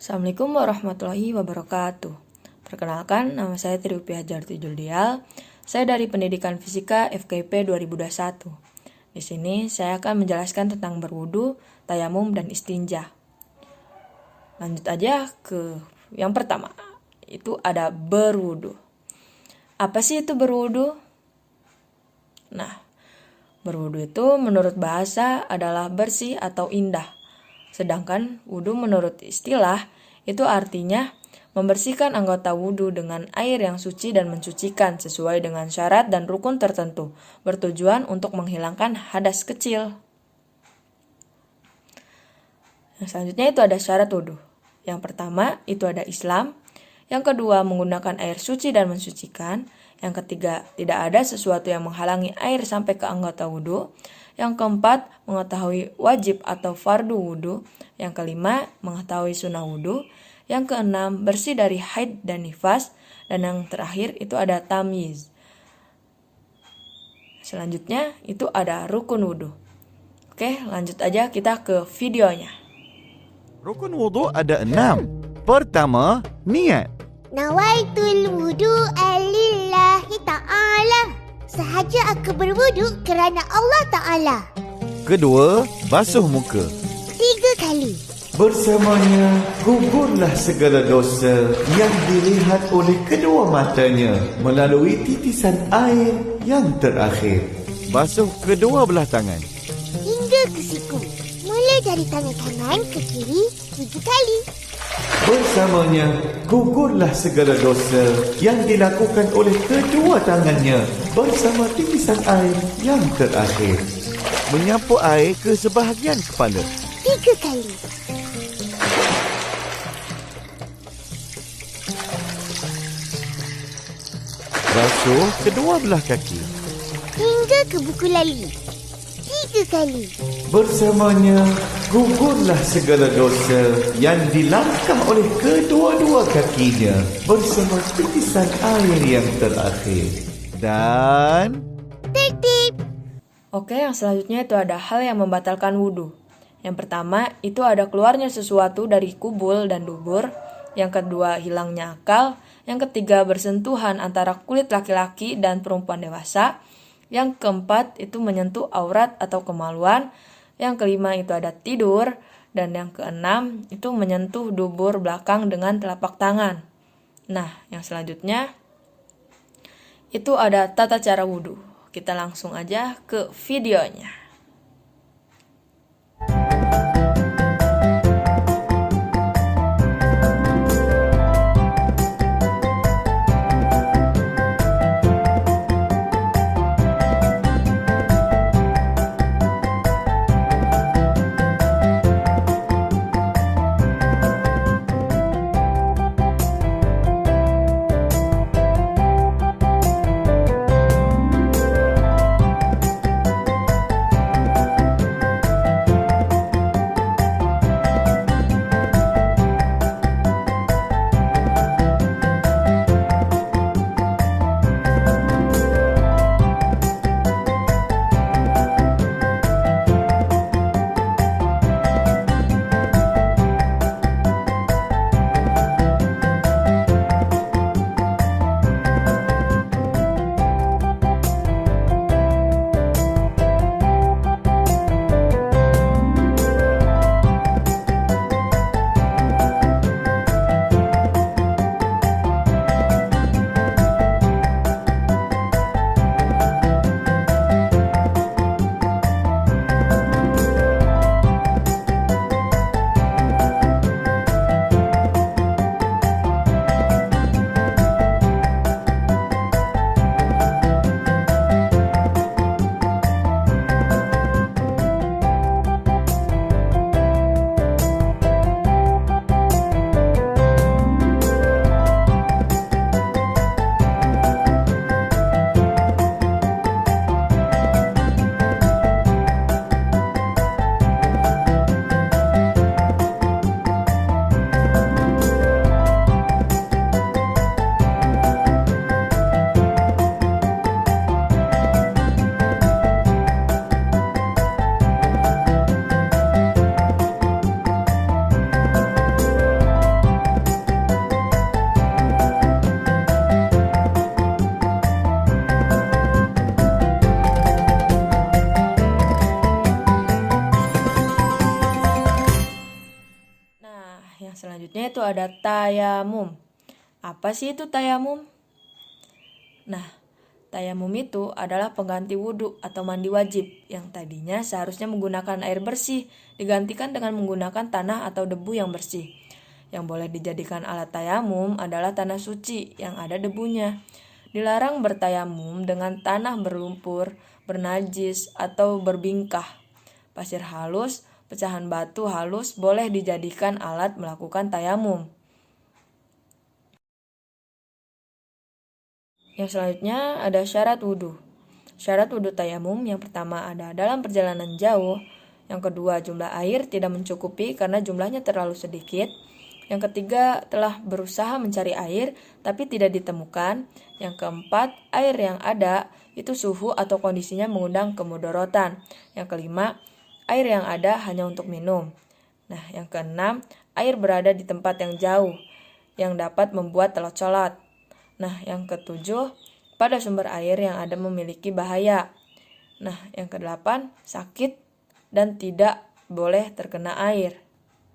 Assalamualaikum warahmatullahi wabarakatuh. Perkenalkan, nama saya Triupi Hajarti Juldial. Saya dari Pendidikan Fisika FKIP 2021. Di sini saya akan menjelaskan tentang berwudu, tayamum, dan istinja. Lanjut aja ke yang pertama. Itu ada berwudu. Apa sih itu berwudu? Nah, berwudu itu menurut bahasa adalah bersih atau indah. Sedangkan wudu menurut istilah itu artinya membersihkan anggota wudu dengan air yang suci dan mencucikan sesuai dengan syarat dan rukun tertentu, bertujuan untuk menghilangkan hadas kecil. Yang selanjutnya itu ada syarat wudu. Yang pertama itu ada Islam, yang kedua menggunakan air suci dan mensucikan, yang ketiga tidak ada sesuatu yang menghalangi air sampai ke anggota wudu, yang keempat mengetahui wajib atau fardu wudu, yang kelima mengetahui sunnah wudu, yang keenam bersih dari haid dan nifas, dan yang terakhir itu ada tamyiz. Selanjutnya itu ada rukun wudu. Oke, lanjut aja kita ke videonya. Rukun wudu ada 6. Pertama, niat. Nawaitul wudu'a lillahi ta'ala. Sahaja aku berwudu kerana Allah Ta'ala. Kedua, basuh muka. 3 kali. Bersamanya gugurlah segala dosa yang dilihat oleh kedua matanya melalui titisan air yang terakhir. Basuh kedua belah tangan. Hingga ke siku. Mulai dari tangan kanan ke kiri 7 kali. Bersamanya gugurlah segala dosa yang dilakukan oleh kedua tangannya bersama titisan air yang terakhir. Menyapu air ke sebahagian kepala. 3 kali. Basuh kedua belah kaki. Hingga ke buku lali 3 kali. Bersamanya gugurlah segala dosa yang dilangkah oleh kedua-dua kakinya bersama titisan air yang terakhir. Dan Tertib. Oke, yang selanjutnya itu ada hal yang membatalkan wudu. Yang pertama, itu ada keluarnya sesuatu dari kubul dan dubur. Yang kedua, hilangnya akal. Yang ketiga, bersentuhan antara kulit laki-laki dan perempuan dewasa. Yang keempat, itu menyentuh aurat atau kemaluan. Yang kelima, itu ada tidur. Dan yang keenam, itu menyentuh dubur belakang dengan telapak tangan. Nah, yang selanjutnya, itu ada tata cara wudu. Kita langsung aja ke videonya. yang selanjutnya itu ada tayamum. Apa sih itu tayamum? Nah, tayamum itu adalah pengganti wudhu atau mandi wajib yang tadinya seharusnya menggunakan air bersih, digantikan dengan menggunakan tanah atau debu yang bersih. Yang boleh dijadikan alat tayamum adalah tanah suci yang ada debunya. Dilarang bertayamum dengan tanah berlumpur, bernajis, atau berbingkah. Pasir halus, pecahan batu halus boleh dijadikan alat melakukan tayamum. Yang selanjutnya ada syarat wudhu. Syarat wudhu tayamum yang pertama ada dalam perjalanan jauh. Yang kedua, jumlah air tidak mencukupi karena jumlahnya terlalu sedikit. Yang ketiga, telah berusaha mencari air tapi tidak ditemukan. Yang keempat, air yang ada itu suhu atau kondisinya mengundang kemudorotan. Yang kelima, air yang ada hanya untuk minum. Nah, yang keenam, air berada di tempat yang jauh yang dapat membuat telat sholat. Nah, yang ketujuh, pada sumber air yang ada memiliki bahaya. Nah, yang kedelapan, sakit dan tidak boleh terkena air.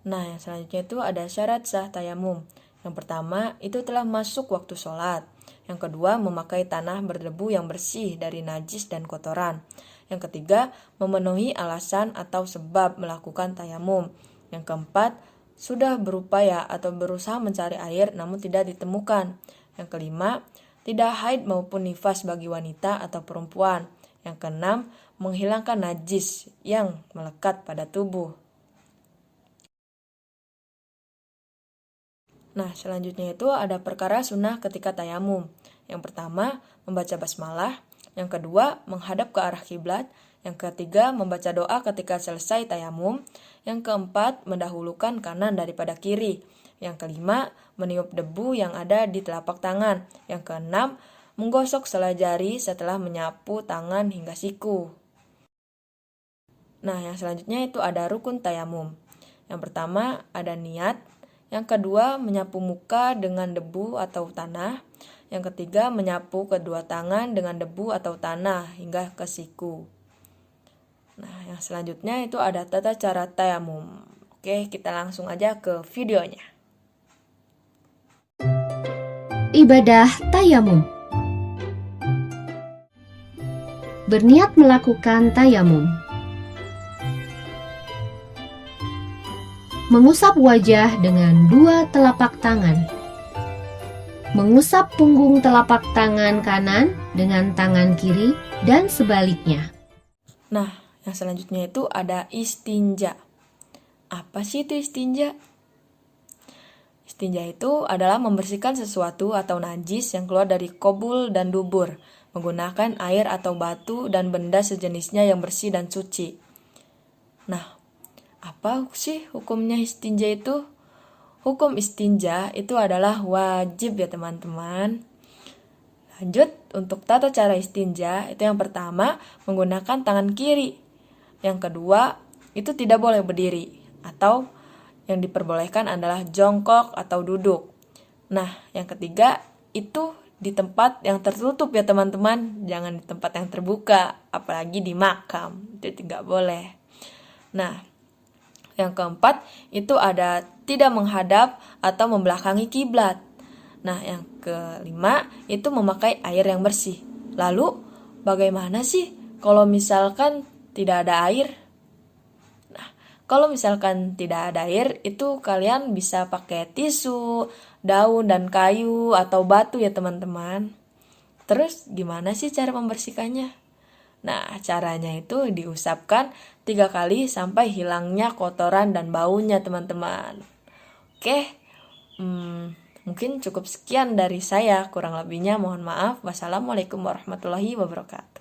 Nah, yang selanjutnya itu ada syarat sah tayamum. Yang pertama, itu telah masuk waktu sholat. Yang kedua, memakai tanah berdebu yang bersih dari najis dan kotoran. Yang ketiga, memenuhi alasan atau sebab melakukan tayamum. Yang keempat, sudah berupaya atau berusaha mencari air namun tidak ditemukan. Yang kelima, tidak haid maupun nifas bagi wanita atau perempuan. Yang keenam, menghilangkan najis yang melekat pada tubuh. Nah, selanjutnya itu ada perkara sunnah ketika tayamum. Yang pertama, membaca basmalah. Yang kedua, menghadap ke arah kiblat. Yang ketiga, membaca doa ketika selesai tayamum. Yang keempat, mendahulukan kanan daripada kiri. Yang kelima, meniup debu yang ada di telapak tangan. Yang keenam, menggosok selai jari setelah menyapu tangan hingga siku. Nah, yang selanjutnya itu ada rukun tayamum. Yang pertama, ada niat. Yang kedua, menyapu muka dengan debu atau tanah. Yang ketiga, menyapu kedua tangan dengan debu atau tanah hingga ke siku. Nah, yang selanjutnya itu ada tata cara tayamum. Oke, kita langsung aja ke videonya. Ibadah tayamum. Berniat melakukan tayamum. Mengusap wajah dengan dua telapak tangan. Mengusap punggung telapak tangan kanan dengan tangan kiri dan sebaliknya. Nah, yang selanjutnya itu ada istinja. Apa sih itu istinja? Istinja itu adalah membersihkan sesuatu atau najis yang keluar dari kobul dan dubur, menggunakan air atau batu dan benda sejenisnya yang bersih dan suci. Nah, apa sih hukumnya istinja itu? Hukum istinja itu adalah wajib ya teman-teman. Lanjut, untuk tata cara istinja itu yang pertama menggunakan tangan kiri. Yang kedua, itu tidak boleh berdiri atau yang diperbolehkan adalah jongkok atau duduk. Nah, yang ketiga itu di tempat yang tertutup ya teman-teman. Jangan di tempat yang terbuka, apalagi di makam. Itu tidak boleh. Nah, yang keempat itu ada tidak menghadap atau membelakangi kiblat. Nah, yang kelima itu memakai air yang bersih. Lalu, bagaimana sih kalau misalkan tidak ada air? Kalau misalkan tidak ada air, itu kalian bisa pakai tisu, daun dan kayu atau batu ya teman-teman. Terus gimana sih cara membersihkannya? Nah, caranya itu diusapkan 3 kali sampai hilangnya kotoran dan baunya teman-teman. Oke, mungkin cukup sekian dari saya. Kurang lebihnya mohon maaf. Wassalamualaikum warahmatullahi wabarakatuh.